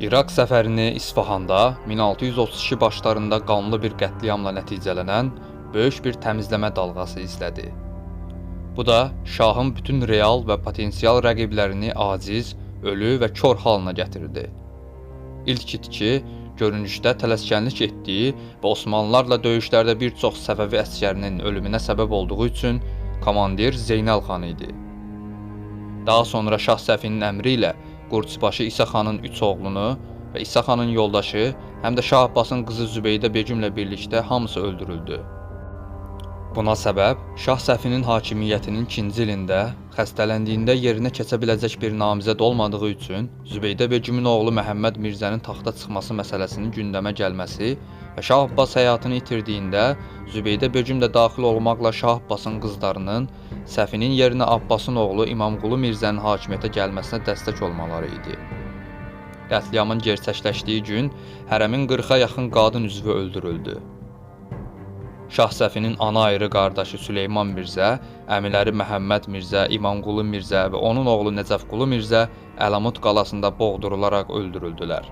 İraq səfərini İsfahanda 1632 başlarında qanlı bir qətliamla nəticələnən böyük bir təmizləmə dalğası izlədi. Bu da şahın bütün real və potensial rəqiblərini aciz, ölü və kor halına gətirdi. İlk itki görünüşdə tələskənlik etdiyi və Osmanlılarla döyüşlərdə bir çox Səfəvi əsgərinin ölümünə səbəb olduğu üçün komandir Zeynəl xan idi. Daha sonra Şah Səfinin əmri ilə Qurçbaşı İsa xanın 3 oğlunu və İsa xanın yoldaşı, həm də Şah Abbasın qızı Zübeydə Begümlə birlikdə hamısı öldürüldü. Buna səbəb Şah Səfinin hakimiyyətinin 2-ci ilində xəstələndiyində yerinə keçə biləcək bir namizəd olmadığı üçün Zübeydə Begümün oğlu Məhəmməd Mirzənin taxta çıxması məsələsinin gündəmə gəlməsi və Şah Abbas həyatını itirdiyində Zübeydə Begüm də daxil olmaqla Şah Abbasın qızlarının Səfinin yerinə Abbasın oğlu İmamqulu Mirzənin hakimiyyətə gəlməsinə dəstək olmaları idi. Qətliamın gerçəkləşdiyi gün hərəmin 40-a yaxın qadın üzvü öldürüldü. Şah Səfinin ana ayrı qardaşı Süleyman Mirzə, əmiləri Məhəmməd Mirzə, İmamqulu Mirzə və onun oğlu Nəcəfqulu Mirzə Əlamut qalasında boğdurularaq öldürüldülər.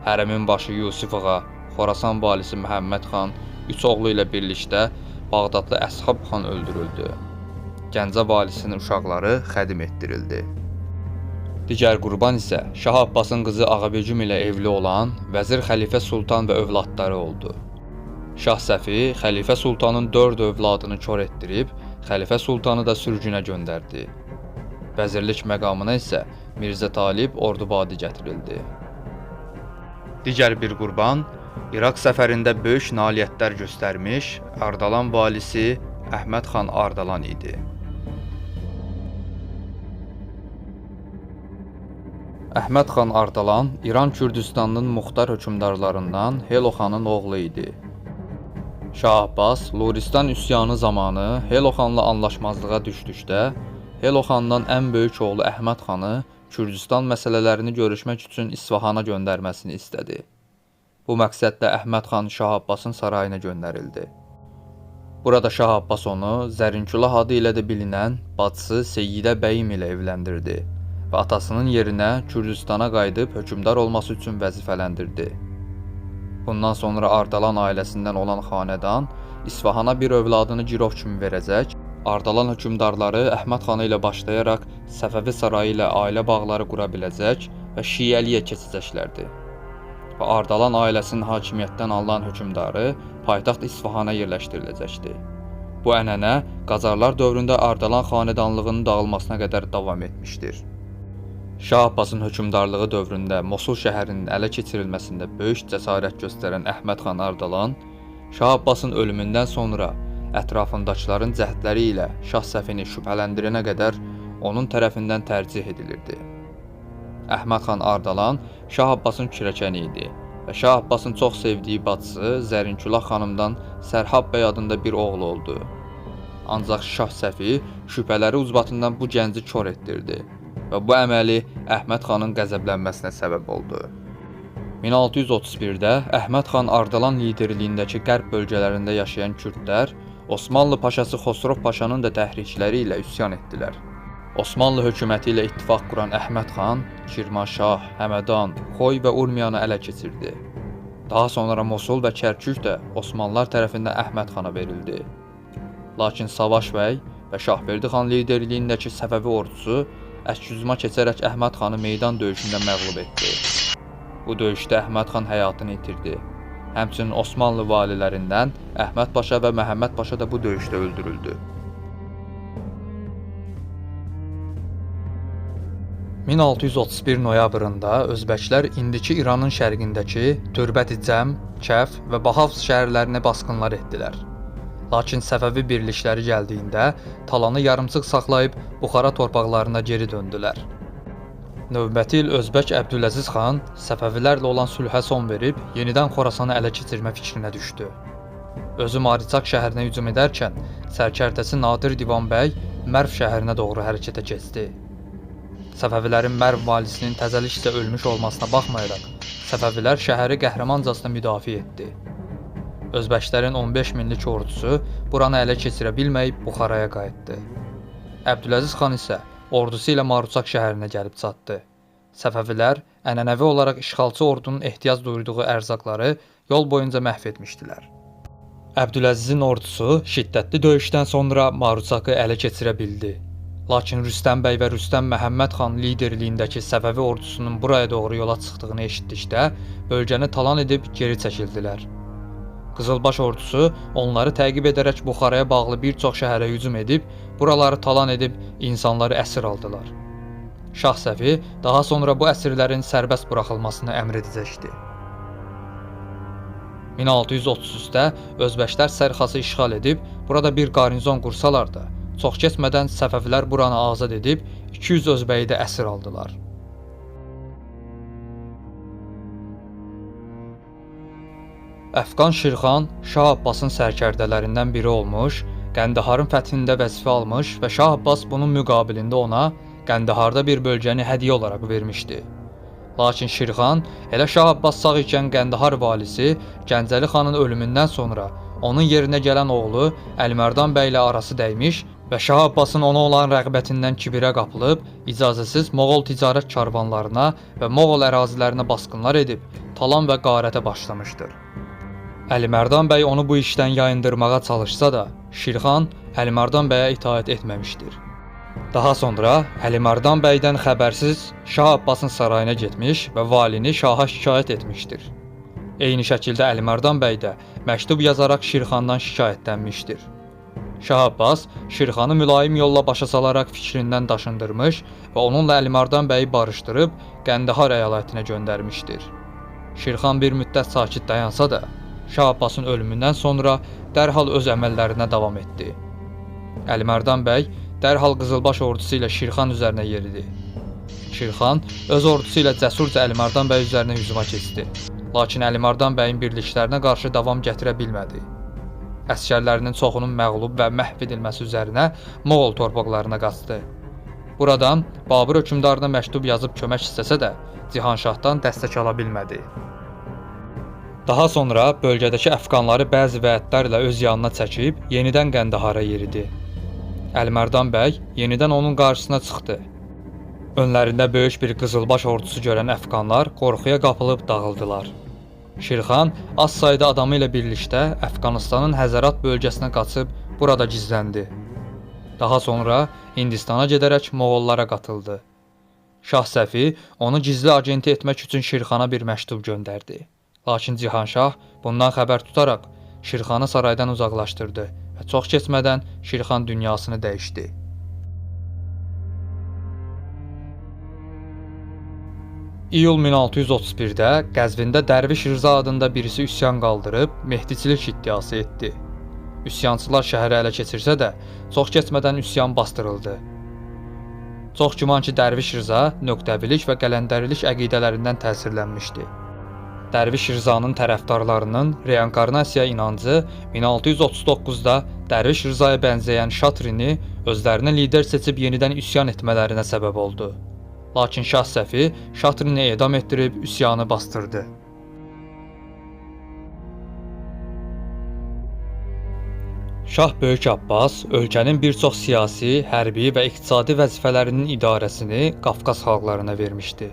Hərəmin başı Yusif ağa, Xorasan valisi Məhəmməd xan, 3 oğlu ilə birlikdə Bağdadlı Əshab xan öldürüldü. Gəncə valisinin uşaqları xədim etdirildi. Digər qurban isə Şah Abbasın qızı Ağabegüm ilə evli olan Vəzir Xəlifə Sultan və övladları oldu. Şah Səfi Xəlifə Sultanın 4 övladını kor etdirib, Xəlifə Sultanı da sürgünə göndərdi. Vəzirlik məqamına isə Mirzə Talib Ordubadi gətirildi. Digər bir qurban İraq səfərində böyük nailiyyətlər göstərmiş Ardalan valisi Əhməd xan Ardalan idi. Əhməd xan Ardalan İran Kürdistanının muxtar hökmdarlarından Helo xanın oğlu idi. Şah Abbas Luristan üsyanı zamanı Helo xanla anlaşmazlığa düşdükdə Helo xandan ən böyük oğlu Əhməd xanı Kürdistan məsələlərini görüşmək üçün İsfahana göndərməsini istədi. Bu məqsədlə Əhməd xan Şah Abbasın sarayına göndərildi. Burada Şah Abbas onu Zərinkülah adı ilə də bilinən bacısı Seyyidə bəyim ilə evləndirdi və atasının yerinə Kürdistana qayıdıb hökmdar olması üçün vəzifələndirdi. Bundan sonra Ardalan ailəsindən olan xanədan İsfahana bir övladını girov kimi verəcək, Ardalan hökmdarları Əhməd xanı ilə başlayaraq Səfəvi sarayı ilə ailə bağları qura biləcək və şiəliyə keçəcəklərdi. Və Ardalan ailəsinin hakimiyyətdən alınan hökmdarı paytaxt İsfahana yerləşdiriləcəkdi. Bu ənənə Qacarlar dövründə Ardalan xanədanlığının dağılmasına qədər davam etmişdir. Şah Abbasın hökmdarlığı dövründə Mosul şəhərinin ələ keçirilməsində böyük cəsarət göstərən Əhməd xan Ardalan, Şah Abbasın ölümündən sonra ətrafındakıların cəhdləri ilə Şah Səfini şübhələndirənə qədər onun tərəfindən tərcih edilirdi. Əhməd xan Ardalan Şah Abbasın kürəkəni idi və Şah Abbasın çox sevdiyi bacısı Zərinkülah xanımdan Sərhab bəy adında bir oğlu oldu. Ancaq Şah Səfi şübhələri ucbatından bu gənci kor etdirdi və bu əməli Əhməd xanın qəzəblənməsinə səbəb oldu. 1631-də Əhməd xan Ardalan liderliyindəki qərb bölgələrində yaşayan kürdlər Osmanlı paşası Xosrov paşanın da təhrikləri ilə üsyan etdilər. Osmanlı hökuməti ilə ittifaq quran Əhməd xan Kirmanşah, Həmədan, Xoy və Urmiyanı ələ keçirdi. Daha sonra Mosul və Kərkük də Osmanlılar tərəfindən Əhməd xana verildi. Lakin Savaş bəy və Şahverdi xan liderliyindəki Səfəvi ordusu əks-hücuma keçərək Əhməd xanı meydan döyüşündə məğlub etdi. Bu döyüşdə Əhməd xan həyatını itirdi. Həmçinin Osmanlı valilərindən Əhməd Paşa və Məhəmməd Paşa da bu döyüşdə öldürüldü. 1631 noyabrında Özbəklər indiki İranın şərqindəki Türbəti-Cəm, Kəf və Bahavs şəhərlərinə basqınlar etdilər. Lakin Səfəvi birlikləri gəldiyində talanı yarımçıq saxlayıb Buxara torpaqlarına geri döndülər. Növbəti il Özbək Əbdüləziz xan Səfəvilərlə olan sülhə son verib yenidən Xorasanı ələ keçirmə fikrinə düşdü. Özü Maricaq şəhərinə hücum edərkən sərkərdəsi Nadir Divan bəy Mərv şəhərinə doğru hərəkətə keçdi. Səfəvilərin Mərv valisinin təzəlikcə ölmüş olmasına baxmayaraq, Səfəvilər şəhəri qəhrəmancasına müdafiə etdi. Özbəklərin 15 minlik ordusu buranı ələ keçirə bilməyib Buxaraya qayıtdı. Əbdüləziz xan isə ordusu ilə Maruçaq şəhərinə gəlib çatdı Səfəvilər ənənəvi olaraq işğalçı ordunun ehtiyac duyduğu ərzaqları yol boyunca məhv etmişdilər. Əbdüləzizin ordusu şiddətli döyüşdən sonra Maruçakı ələ keçirə bildi. Lakin Rüstəm bəy və Rüstəm Məhəmməd xan liderliyindəki Səfəvi ordusunun buraya doğru yola çıxdığını eşitdikdə bölgəni talan edib geri çəkildilər. Qızılbaş ordusu onları təqib edərək Buxaraya bağlı bir çox şəhərə hücum edib, buraları talan edib insanları əsir aldılar. Şah Səfi daha sonra bu əsirlərin sərbəst buraxılmasını əmr edəcəkdi. 1633-də Özbəklər Sərxası işğal edib, burada bir qarnizon qursalar da, çox keçmədən Səfəvilər buranı azad edib, 200 özbəyi də əsir aldılar. Əfqan Şirxan Şah Abbasın sərkərdələrindən biri olmuş, Qəndaharın fəthində vəzifə almış və Şah Abbas bunun müqabilində ona Qəndaharda bir bölgəni hədiyyə olaraq vermişdi. Lakin Şirxan elə Şah Abbas sağ ikən Qəndahar valisi Gəncəli xanın ölümündən sonra onun yerinə gələn oğlu Əlimərdan bəy ilə arası dəymiş və Şah Abbasın ona olan rəğbətindən kibirə qapılıb, icazəsiz Moğol ticarət karvanlarına və Moğol ərazilərinə basqınlar edib, talan və qarətə başlamışdır. Əlimərdan bəy onu bu işdən yayındırmağa çalışsa da, Şirxan Əlimərdan bəyə itaət etməmişdir. Daha sonra Əlimərdan bəydən xəbərsiz Şah Abbasın sarayına getmiş və valini şaha şikayət etmişdir. Eyni şəkildə Əlimərdan bəy də məktub yazaraq Şirxandan şikayətlənmişdir. Şah Abbas Şirxanı mülayim yolla başa salaraq fikrindən daşındırmış və onunla Əlimərdan bəyi barışdırıb Qəndahar əyalətinə göndərmişdir. Şirxan bir müddət sakit dayansa da, Şah Abbasın ölümündən sonra dərhal öz əməllərinə davam etdi. Əlimərdan bəy dərhal Qızılbaş ordusu ilə Şirxan üzərinə yeridi. Şirxan öz ordusu ilə cəsurca Əlimərdan bəy üzərinə hücuma keçdi. Lakin Əlimərdan bəyin birliklərinə qarşı davam gətirə bilmədi. Əsgərlərinin çoxunun məğlub və məhv edilməsi üzərinə Moğol torpaqlarına qaçdı. Buradan Babır hökmdarına məktub yazıb kömək istəsə də Cihanşahdan dəstək ala bilmədi. Daha sonra bölgədəki əfqanları bəzi vədlərlə öz yanına çəkib yenidən Qəndahara yeridi. Əlimərdan bəy yenidən onun qarşısına çıxdı. Önlərində böyük bir qızılbaş ordusu görən əfqanlar qorxuya qapılıb dağıldılar. Şirxan az sayda adamı ilə birlikdə Əfqanistanın Həzərat bölgəsinə qaçıb burada gizləndi. Daha sonra Hindistana gedərək Moğollara qatıldı. Şah Səfi onu gizli agenti etmək üçün Şirxana bir məktub göndərdi. Lakin Cihanşah bundan xəbər tutaraq Şirxanı saraydan uzaqlaşdırdı və çox keçmədən Şirxan dünyasını dəyişdi. İyul 1631-də Qəzvində Dərviş Rza adında birisi üsyan qaldırıb Mehdiçilik iddiası etdi. Üsyançılar şəhəri ələ keçirsə də çox keçmədən üsyan bastırıldı. Çox güman ki, Dərviş Rza nöqtəvilik və qələndərilik əqidələrindən təsirlənmişdi. Dərviş Rzanın tərəfdarlarının reinkarnasiya inancı 1639-da Dərviş Rzaya bənzəyən Şatrini özlərinə lider seçib yenidən üsyan etmələrinə səbəb oldu. Lakin Şah Səfi Şatrini edam etdirib üsyanı bastırdı. Şah Böyük Abbas ölkənin bir çox siyasi, hərbi və iqtisadi vəzifələrinin idarəsini Qafqaz xalqlarına vermişdi.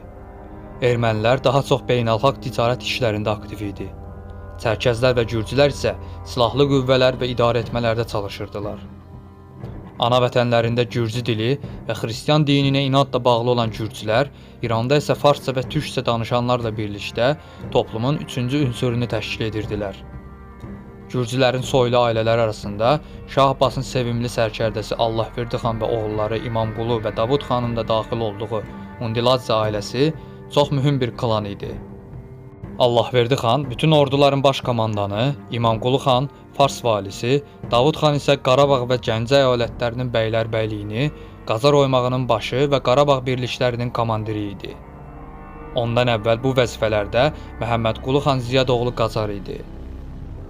Ermənilər daha çox beynəlxalq ticarət işlərində aktiv idi. Çərkəzlər və Gürcülər isə silahlı qüvvələr və idarə etmələrdə çalışırdılar. Ana vətənlərində Gürcü dili və xristian dininə inadla bağlı olan Gürcülər, İranda isə farsça və türkçə danışanlarla birlikdə toplumun üçüncü ünsürünü təşkil edirdilər. Gürcülərin soylu ailələri arasında Şah Abbasın sevimli sərkərdəsi Allahverdi xan və oğulları İmamqulu və Davud xanın da daxil olduğu Undiladzə ailəsi çox mühüm bir klan idi. Allahverdi xan bütün orduların baş komandanı, İmamqulu xan Fars valisi, Davud xan isə Qarabağ və Gəncə əyalətlərinin bəylərbəyliyini, Qazar oymağının başı və Qarabağ birliklərinin komandiri idi. Ondan əvvəl bu vəzifələrdə Məhəmmədqulu xan Ziyadoğlu Qacar idi.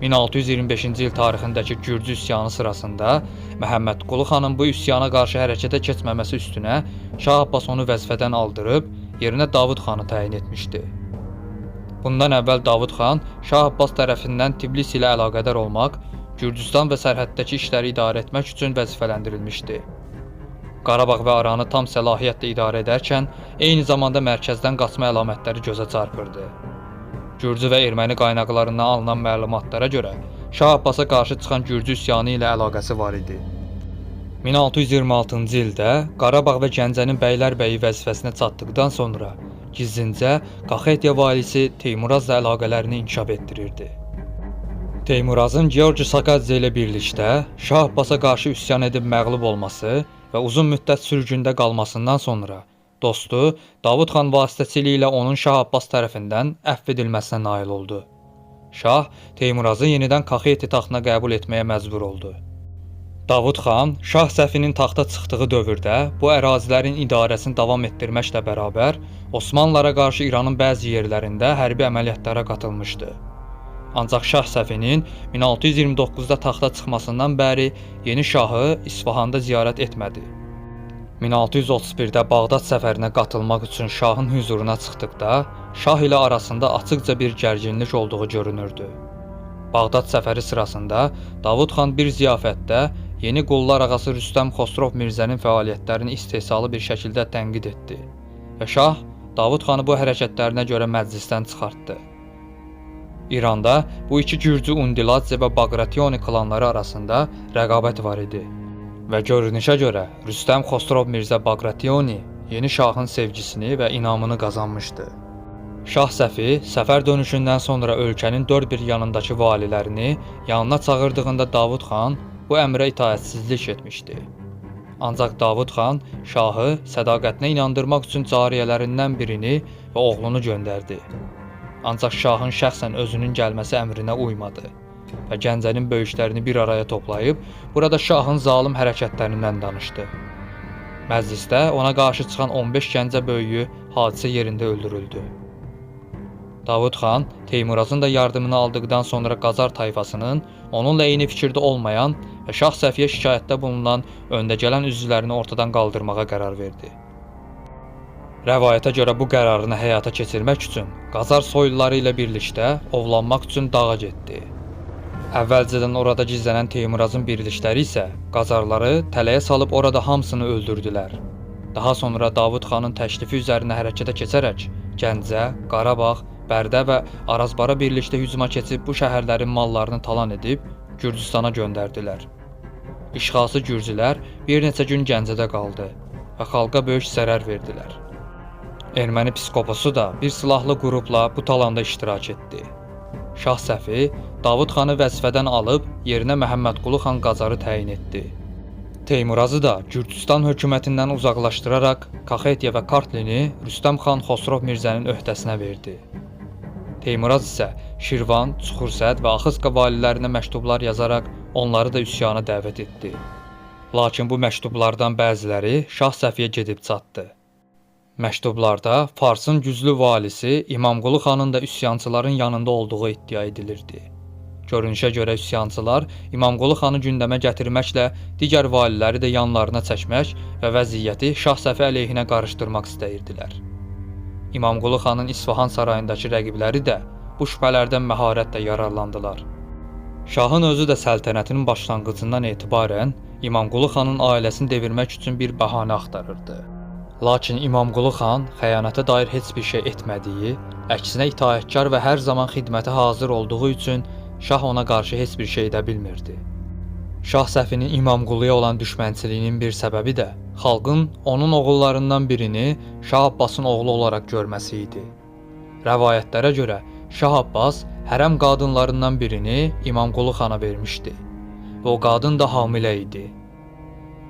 1625-ci il tarixindəki Gürcü üsyanı sırasında Məhəmmədqulu xanın bu üsyana qarşı hərəkətə keçməməsi üstünə Şah Abbas onu vəzifədən aldırıb, yerinə Davud xanı təyin etmişdi. Bundan əvvəl Davud xan Şah Abbas tərəfindən Tiflis ilə əlaqədar olmaq, Gürcüstan və sərhəddəki işləri idarə etmək üçün vəzifələndirilmişdi. Qarabağ və Aranı tam səlahiyyətlə idarə edərkən, eyni zamanda mərkəzdən qaçma əlamətləri gözə çarpırdı. Gürcü və erməni qaynaqlarından alınan məlumatlara görə Şah Abbasa qarşı çıxan Gürcü üsyanı ilə əlaqəsi var idi. 1626-cı ildə Qarabağ və Gəncənin bəylərbəyi vəzifəsinə çatdıqdan sonra gizlincə Kaxetiya valisi Teymurazla əlaqələrini inkişaf etdirirdi. Teymurazın Georgi Sakadze ilə birlikdə Şah Abbasa qarşı üsyan edib məğlub olması və uzun müddət sürgündə qalmasından sonra dostu Davud xan vasitəsilə onun Şah Abbas tərəfindən əfv edilməsinə nail oldu. Şah Teymurazı yenidən Kaxeti taxtına qəbul etməyə məcbur oldu. Davud xan Şah Səfinin taxta çıxdığı dövrdə bu ərazilərin idarəsini davam etdirməklə bərabər Osmanlılara qarşı İranın bəzi yerlərində hərbi əməliyyatlara qatılmışdı. Ancaq Şah Səfinin 1629-da taxta çıxmasından bəri yeni şahı İsfahanda ziyarət etmədi. 1631-də Bağdad səfərinə qatılmaq üçün şahın hüzuruna çıxdıqda şah ilə arasında açıqca bir gərginlik olduğu görünürdü. Bağdad səfəri sırasında Davud xan bir ziyafətdə yeni qullar ağası Rüstəm Xosrov Mirzənin fəaliyyətlərini istehsalı bir şəkildə tənqid etdi və şah Davud xanı bu hərəkətlərinə görə məclisdən çıxartdı. İranda bu iki Gürcü Undiladze və Bagrationi klanları arasında rəqabət var idi və görünüşə görə Rüstəm Xosrov Mirzə Bagrationi yeni şahın sevgisini və inamını qazanmışdı. Şah Səfi səfər dönüşündən sonra ölkənin dörd bir yanındakı valilərini yanına çağırdığında Davud xan bu əmrə itaətsizlik etmişdi. Ancaq Davud xan şahı sədaqətinə inandırmaq üçün cariyələrindən birini və oğlunu göndərdi. Ancaq şahın şəxsən özünün gəlməsi əmrinə uymadı və Gəncənin böyüklərini bir araya toplayıb burada şahın zalım hərəkətlərindən danışdı. Məclisdə ona qarşı çıxan 15 Gəncə böyüyü hadisə yerində öldürüldü. Davud xan Teymurazın da yardımını aldıqdan sonra Qazar tayfasının onunla eyni fikirdə olmayan və Şah Səfiyə şikayətdə bulunan öndə gələn üzvlərini ortadan qaldırmağa qərar verdi. Rəvayətə görə bu qərarını həyata keçirmək üçün Qazar soyluları ilə birlikdə ovlanmaq üçün dağa getdi. Əvvəlcədən orada gizlənən Teymurazın birlikləri isə Qazarları tələyə salıb orada hamısını öldürdülər. Daha sonra Davud xanın təklifi üzərinə hərəkətə keçərək Gəncə, Qarabağ, Bərdə və Arazbara birlikdə hücuma keçib bu şəhərlərin mallarını talan edib Gürcüstana göndərdilər. İşğalçı Gürcülər bir neçə gün Gəncədə qaldı və xalqa böyük zərər verdilər. Erməni psikoposu da bir silahlı qrupla bu talanda iştirak etdi. Şah Səfi Davud xanı vəzifədən alıb yerinə Məhəmmədqulu xan Qazarı təyin etdi. Teymurazı da Gürcüstan hökumətindən uzaqlaşdıraraq Kaxetiya və Kartlini Rüstəm xan Xosrov Mirzənin öhdəsinə verdi. Teymuraz isə Şirvan, Çuxursəd və Axıska valilərinə məktublar yazaraq onları da üsyana dəvət etdi. Lakin bu məktublardan bəziləri Şah Səfiyə gedib çatdı. Məktublarda Farsın güclü valisi İmamqulu xanın da üsyançıların yanında olduğu iddia edilirdi. Görünüşə görə üsyançılar İmamqulu xanı gündəmə gətirməklə digər valiləri də yanlarına çəkmək və vəziyyəti Şah Səfi əleyhinə qarışdırmaq istəyirdilər. İmamqulu xanın İsfahan sarayındakı rəqibləri də bu şübhələrdən məharətlə yararlandılar. Şahın özü də səltənətinin başlanğıcından etibarən İmamqulu xanın ailəsini devirmək üçün bir bəhanə axtarırdı. Lakin İmamqulu xan xəyanətə dair heç bir şey etmədiyi, əksinə itaətkar və hər zaman xidmətə hazır olduğu üçün şah ona qarşı heç bir şey edə bilmirdi. Şah Səfinin İmamquluya olan düşmənçiliyinin bir səbəbi də xalqın onun oğullarından birini Şah Abbasın oğlu olaraq görməsi idi. Rəvayətlərə görə Şah Abbas hərəm qadınlarından birini İmamqulu xana vermişdi və o qadın da hamilə idi.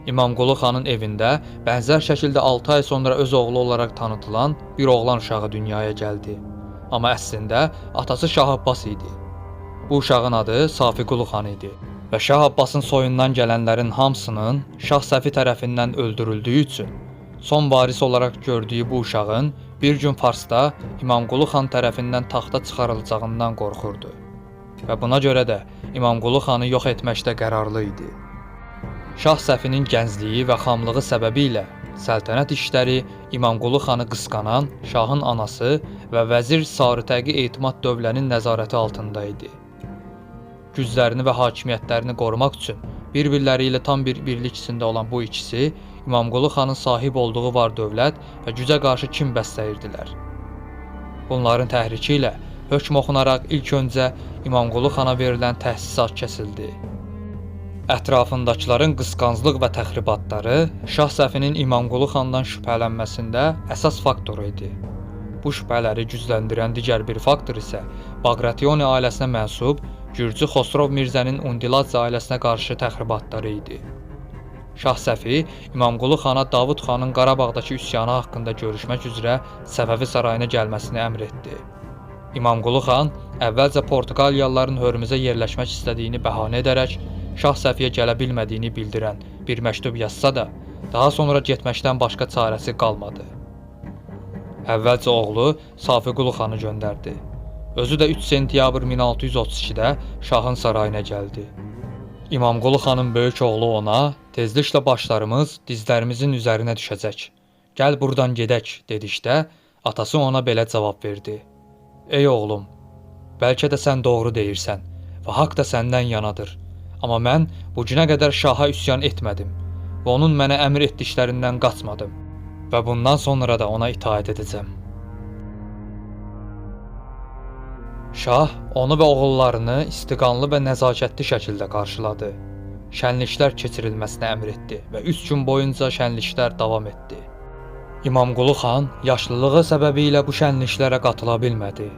İmamqulu xanın evində bənzər şəkildə 6 ay sonra öz oğlu olaraq tanıtılan bir oğlan uşağı dünyaya gəldi. Amma əslində atası Şah Abbas idi. Bu uşağın adı Safiqulu xan idi və Şah Abbasın soyundan gələnlərin hamısının Şah Səfi tərəfindən öldürüldüyü üçün son varis olaraq gördüyü bu uşağın bir gün Farsda İmamqulu xan tərəfindən taxta çıxarılacağından qorxurdu və buna görə də İmamqulu xanı yox etməkdə qərarlı idi. Şah Səfinin gəncliyi və xamlığı səbəbilə səltənət işləri İmamqulu xanı qısqanan şahın anası və vəzir Sarıtəqi Etimad Dövlənin nəzarəti altında idi. Güclərini və hakimiyyətlərini qorumaq üçün bir-birləri ilə tam bir birlik içində olan bu ikisi İmamqulu xanın sahib olduğu var-dövlət və gücə qarşı kin bəsləyirdilər. Bunların təhriki ilə hökm oxunaraq ilk öncə İmamqulu xana verilən təhsisat kəsildi. Ətrafındakıların qısqanclıq və təxribatları Şah Səfinin İmamqulu xandan şübhələnməsində əsas faktor idi. Bu şübhələri gücləndirən digər bir faktor isə Bağrationi ailəsinə mənsub Gürcü Xosrov Mirzənin Undiladzə ailəsinə qarşı təxribatları idi. Şah Səfi İmamqulu xana Davud xanın Qarabağdakı üsyanı haqqında görüşmək üzrə Səfəvi sarayına gəlməsini əmr etdi. İmamqulu xan əvvəlcə Portuqaliyalıların Hörmüzə yerləşmək istədiyini bəhanə edərək Şah Səfiyə gələ bilmədiyini bildirən bir məktub yazsa da, daha sonra getməkdən başqa çarəsi qalmadı. Əvvəlcə oğlu Safiqulu xanı göndərdi. Özü də 3 sentyabr 1632-də şahın sarayına gəldi. İmamqulu xanın böyük oğlu ona, tezliklə başlarımız dizlərimizin üzərinə düşəcək. Gəl buradan gedək, dedikdə, atası ona belə cavab verdi. Ey oğlum, bəlkə də sən doğru deyirsən və haqq da səndən yanadır. Amma mən bu günə qədər şaha üsyan etmədim və onun mənə əmr etdiklərindən qaçmadım və bundan sonra da ona itaət edəcəm. Şah onu və oğullarını istiqanlı və nəzakətli şəkildə qarşıladı. Şənliklər keçirilməsinə əmr etdi və 3 gün boyunca şənliklər davam etdi. İmamqulu xan yaşlılığı səbəbilə bu şənliklərə qatıla bilmədi.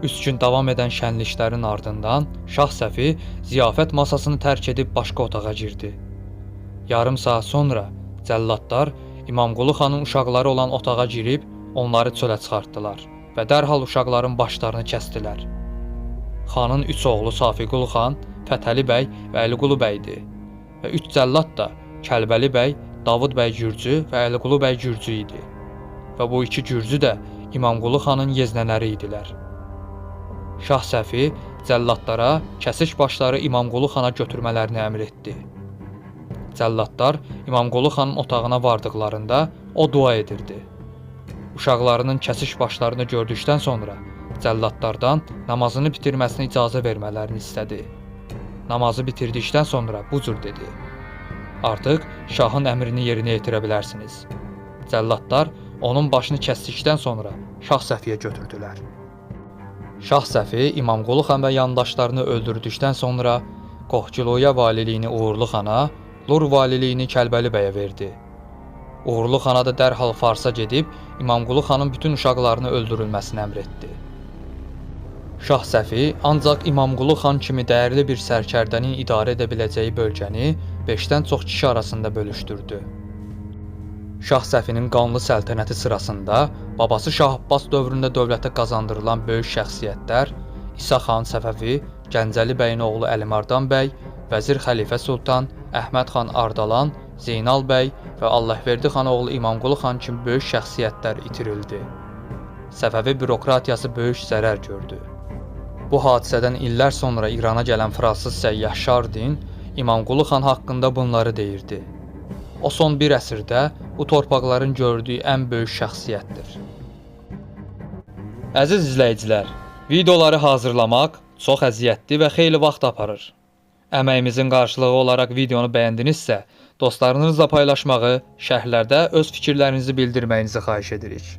3 gün davam edən şənliklərin ardından Şah Səfi ziyafət masasını tərk edib başqa otağa girdi. Yarım saat sonra cəlladlar İmamqulu xanın uşaqları olan otağa girib onları çölə çıxartdılar və dərhal uşaqların başlarını kəsdilər. Xanın 3 oğlu Safiqulu xan, Fətəli bəy və Əliqulu bəydi və 3 cəllad da Kəlbəli bəy, Davud bəy Gürcü və Əliqulu bəy Gürcü idi və bu 2 Gürcü də İmamqulu xanın yeznələri idilər. Şah Səfi cəlladlara kəsik başları İmamqulu xana götürmələrini əmr etdi. Cəlladlar İmamqulu xanın otağına vardıqlarında o dua edirdi. Uşaqlarının kəsik başlarını gördükdən sonra cəlladlardan namazını bitirməsini icazə vermələrini istədi. Namazı bitirdikdən sonra bu cür dedi. Artıq şahın əmrini yerinə yetirə bilərsiniz. Cəlladlar onun başını kəsdikdən sonra Şah Səfiyə götürdülər. Şah Səfi İmamqulu xan və yandaşlarını öldürdükdən sonra Qohçuluya valiliyini Uğurlu xana, Lur valiliyini Kəlbəli bəyə verdi. Uğurlu xana da dərhal Farsa gedib İmamqulu xanın bütün uşaqlarını öldürülməsini əmr etdi. Şah Səfi ancaq İmamqulu xan kimi dəyərli bir sərkərdənin idarə edə biləcəyi bölgəni 5-dən çox kişi arasında bölüşdürdü. Şah Səfinin qanlı səltənəti sırasında babası Şah Abbas dövründə dövlətə qazandırılan böyük şəxsiyyətlər İsa xan Səfəvi, Gəncəli bəyin oğlu Əlimardan bəy, Vəzir Xəlifə Sultan, Əhməd xan Ardalan, Zeynal bəy və Allahverdi xan oğlu İmamqulu xan kimi böyük şəxsiyyətlər itirildi. Səfəvi bürokratiyası böyük zərər gördü. Bu hadisədən illər sonra İrana gələn fransız səyyah Şardin İmamqulu xan haqqında bunları deyirdi. O son bir əsrdə bu torpaqların gördüyü ən böyük şəxsiyyətdir. Əziz izləyicilər, videoları hazırlamaq çox əziyyətli və xeyli vaxt aparır. Əməyimizin qarşılığı olaraq videonu bəyəndinizsə, dostlarınızla paylaşmağı, şərhlərdə öz fikirlərinizi bildirməyinizi xahiş edirik.